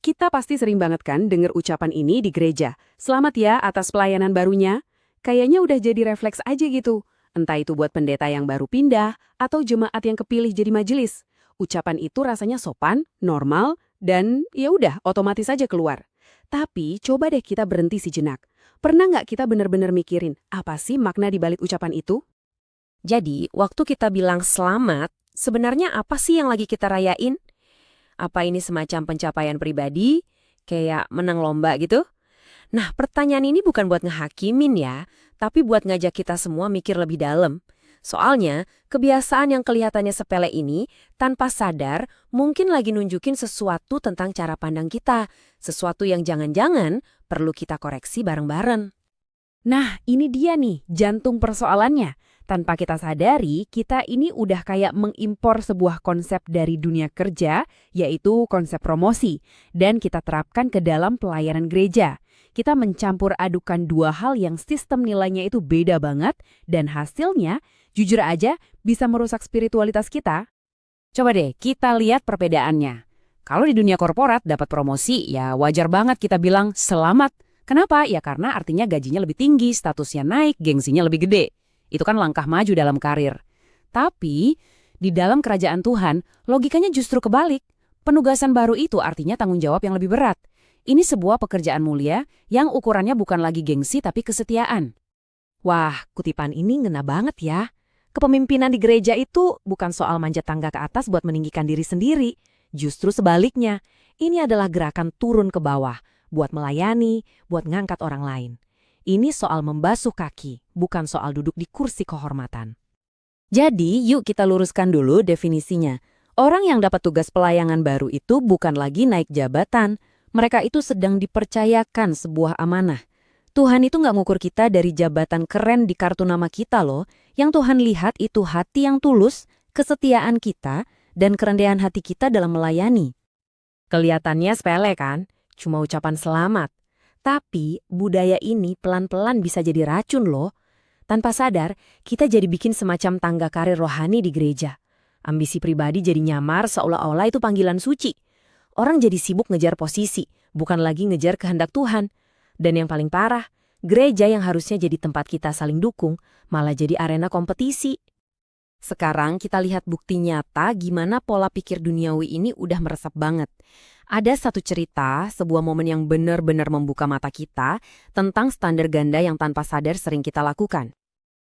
Kita pasti sering banget kan denger ucapan ini di gereja. Selamat ya atas pelayanan barunya. Kayaknya udah jadi refleks aja gitu. Entah itu buat pendeta yang baru pindah atau jemaat yang kepilih jadi majelis. Ucapan itu rasanya sopan, normal, dan ya udah otomatis aja keluar. Tapi coba deh kita berhenti sejenak. Pernah nggak kita bener-bener mikirin apa sih makna di balik ucapan itu? Jadi, waktu kita bilang selamat, sebenarnya apa sih yang lagi kita rayain? Apa ini semacam pencapaian pribadi, kayak menang lomba gitu? Nah, pertanyaan ini bukan buat ngehakimin ya, tapi buat ngajak kita semua mikir lebih dalam. Soalnya, kebiasaan yang kelihatannya sepele ini, tanpa sadar, mungkin lagi nunjukin sesuatu tentang cara pandang kita, sesuatu yang jangan-jangan perlu kita koreksi bareng-bareng. Nah, ini dia nih, jantung persoalannya. Tanpa kita sadari, kita ini udah kayak mengimpor sebuah konsep dari dunia kerja, yaitu konsep promosi, dan kita terapkan ke dalam pelayanan gereja. Kita mencampur adukan dua hal yang sistem nilainya itu beda banget, dan hasilnya, jujur aja, bisa merusak spiritualitas kita. Coba deh kita lihat perbedaannya. Kalau di dunia korporat dapat promosi, ya wajar banget kita bilang selamat. Kenapa? Ya karena artinya gajinya lebih tinggi, statusnya naik, gengsinya lebih gede. Itu kan langkah maju dalam karir. Tapi, di dalam kerajaan Tuhan, logikanya justru kebalik. Penugasan baru itu artinya tanggung jawab yang lebih berat. Ini sebuah pekerjaan mulia yang ukurannya bukan lagi gengsi tapi kesetiaan. Wah, kutipan ini ngena banget ya. Kepemimpinan di gereja itu bukan soal manjat tangga ke atas buat meninggikan diri sendiri. Justru sebaliknya, ini adalah gerakan turun ke bawah, buat melayani, buat ngangkat orang lain. Ini soal membasuh kaki, bukan soal duduk di kursi kehormatan. Jadi, yuk kita luruskan dulu definisinya. Orang yang dapat tugas pelayanan baru itu bukan lagi naik jabatan. Mereka itu sedang dipercayakan sebuah amanah. Tuhan itu nggak ngukur kita dari jabatan keren di kartu nama kita loh. Yang Tuhan lihat itu hati yang tulus, kesetiaan kita, dan kerendahan hati kita dalam melayani. Kelihatannya sepele kan? Cuma ucapan selamat. Tapi budaya ini pelan-pelan bisa jadi racun loh. Tanpa sadar, kita jadi bikin semacam tangga karir rohani di gereja. Ambisi pribadi jadi nyamar seolah-olah itu panggilan suci. Orang jadi sibuk ngejar posisi, bukan lagi ngejar kehendak Tuhan. Dan yang paling parah, gereja yang harusnya jadi tempat kita saling dukung, malah jadi arena kompetisi. Sekarang kita lihat bukti nyata gimana pola pikir duniawi ini udah meresap banget. Ada satu cerita, sebuah momen yang benar-benar membuka mata kita tentang standar ganda yang tanpa sadar sering kita lakukan.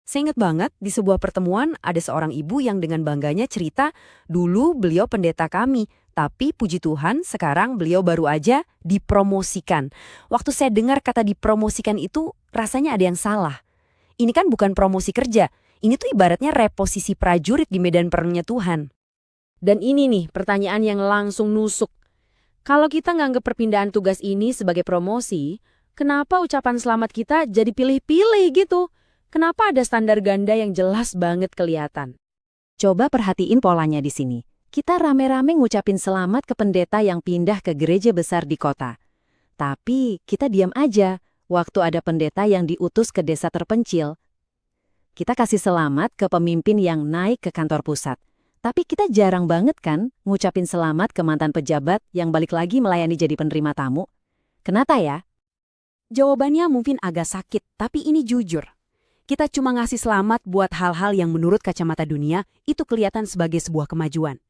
Saya ingat banget di sebuah pertemuan ada seorang ibu yang dengan bangganya cerita, dulu beliau pendeta kami, tapi puji Tuhan sekarang beliau baru aja dipromosikan. Waktu saya dengar kata dipromosikan itu rasanya ada yang salah. Ini kan bukan promosi kerja, ini tuh ibaratnya reposisi prajurit di medan perangnya Tuhan. Dan ini nih pertanyaan yang langsung nusuk. Kalau kita nganggap perpindahan tugas ini sebagai promosi, kenapa ucapan selamat kita jadi pilih-pilih gitu? Kenapa ada standar ganda yang jelas banget kelihatan? Coba perhatiin polanya di sini. Kita rame-rame ngucapin selamat ke pendeta yang pindah ke gereja besar di kota. Tapi kita diam aja waktu ada pendeta yang diutus ke desa terpencil. Kita kasih selamat ke pemimpin yang naik ke kantor pusat. Tapi kita jarang banget kan ngucapin selamat ke mantan pejabat yang balik lagi melayani jadi penerima tamu. Kenapa ya? Jawabannya mungkin agak sakit, tapi ini jujur. Kita cuma ngasih selamat buat hal-hal yang menurut kacamata dunia itu kelihatan sebagai sebuah kemajuan.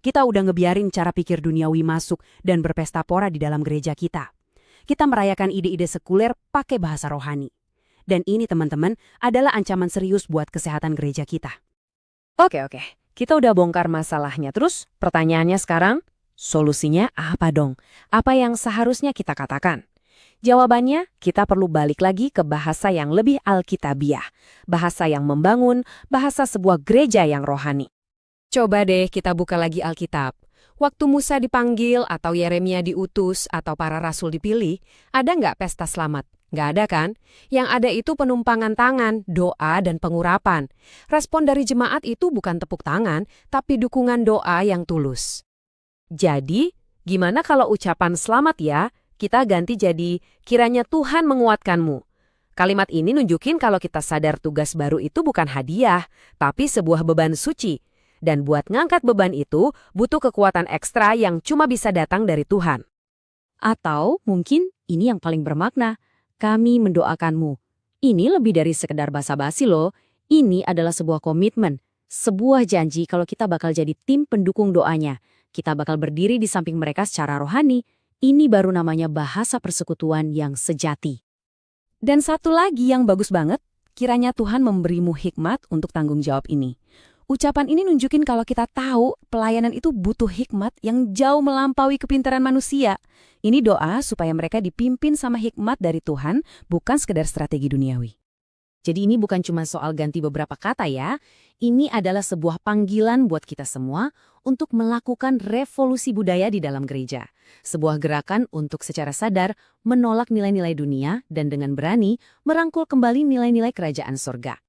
Kita udah ngebiarin cara pikir duniawi masuk dan berpesta pora di dalam gereja kita. Kita merayakan ide-ide sekuler pakai bahasa rohani. Dan ini teman-teman adalah ancaman serius buat kesehatan gereja kita. Oke. Kita udah bongkar masalahnya. Terus pertanyaannya sekarang, solusinya apa dong? Apa yang seharusnya kita katakan? Jawabannya, kita perlu balik lagi ke bahasa yang lebih alkitabiah. Bahasa yang membangun, bahasa sebuah gereja yang rohani. Coba deh kita buka lagi Alkitab. Waktu Musa dipanggil atau Yeremia diutus atau para rasul dipilih, ada nggak pesta selamat? Nggak ada kan? Yang ada itu penumpangan tangan, doa, dan pengurapan. Respon dari jemaat itu bukan tepuk tangan, tapi dukungan doa yang tulus. Jadi, gimana kalau ucapan selamat ya, kita ganti jadi kiranya Tuhan menguatkanmu. Kalimat ini nunjukin kalau kita sadar tugas baru itu bukan hadiah, tapi sebuah beban suci. Dan buat ngangkat beban itu, butuh kekuatan ekstra yang cuma bisa datang dari Tuhan. Atau mungkin ini yang paling bermakna, kami mendoakanmu. Ini lebih dari sekedar basa-basi loh. Ini adalah sebuah komitmen, sebuah janji kalau kita bakal jadi tim pendukung doanya. Kita bakal berdiri di samping mereka secara rohani. Ini baru namanya bahasa persekutuan yang sejati. Dan satu lagi yang bagus banget, kiranya Tuhan memberimu hikmat untuk tanggung jawab ini. Ucapan ini nunjukin kalau kita tahu pelayanan itu butuh hikmat yang jauh melampaui kepintaran manusia. Ini doa supaya mereka dipimpin sama hikmat dari Tuhan, bukan sekedar strategi duniawi. Jadi ini bukan cuma soal ganti beberapa kata ya. Ini adalah sebuah panggilan buat kita semua untuk melakukan revolusi budaya di dalam gereja. Sebuah gerakan untuk secara sadar menolak nilai-nilai dunia dan dengan berani merangkul kembali nilai-nilai kerajaan surga.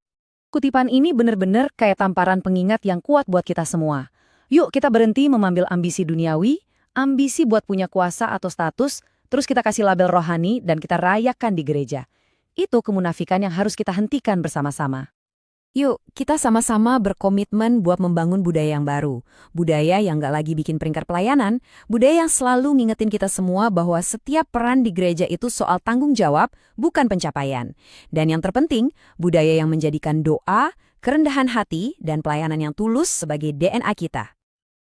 Kutipan ini benar-benar kayak tamparan pengingat yang kuat buat kita semua. Yuk kita berhenti mengambil ambisi duniawi, ambisi buat punya kuasa atau status, terus kita kasih label rohani dan kita rayakan di gereja. Itu kemunafikan yang harus kita hentikan bersama-sama. Yuk, kita sama-sama berkomitmen buat membangun budaya yang baru. Budaya yang gak lagi bikin peringkat pelayanan, budaya yang selalu ngingetin kita semua bahwa setiap peran di gereja itu soal tanggung jawab, bukan pencapaian. Dan yang terpenting, budaya yang menjadikan doa, kerendahan hati, dan pelayanan yang tulus sebagai DNA kita.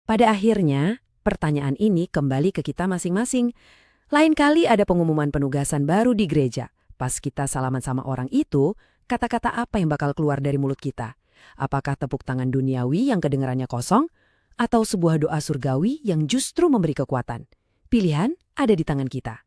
Pada akhirnya, pertanyaan ini kembali ke kita masing-masing. Lain kali ada pengumuman penugasan baru di gereja. Pas kita salaman sama orang itu, kata-kata apa yang bakal keluar dari mulut kita? Apakah tepuk tangan duniawi yang kedengarannya kosong? Atau sebuah doa surgawi yang justru memberi kekuatan? Pilihan ada di tangan kita.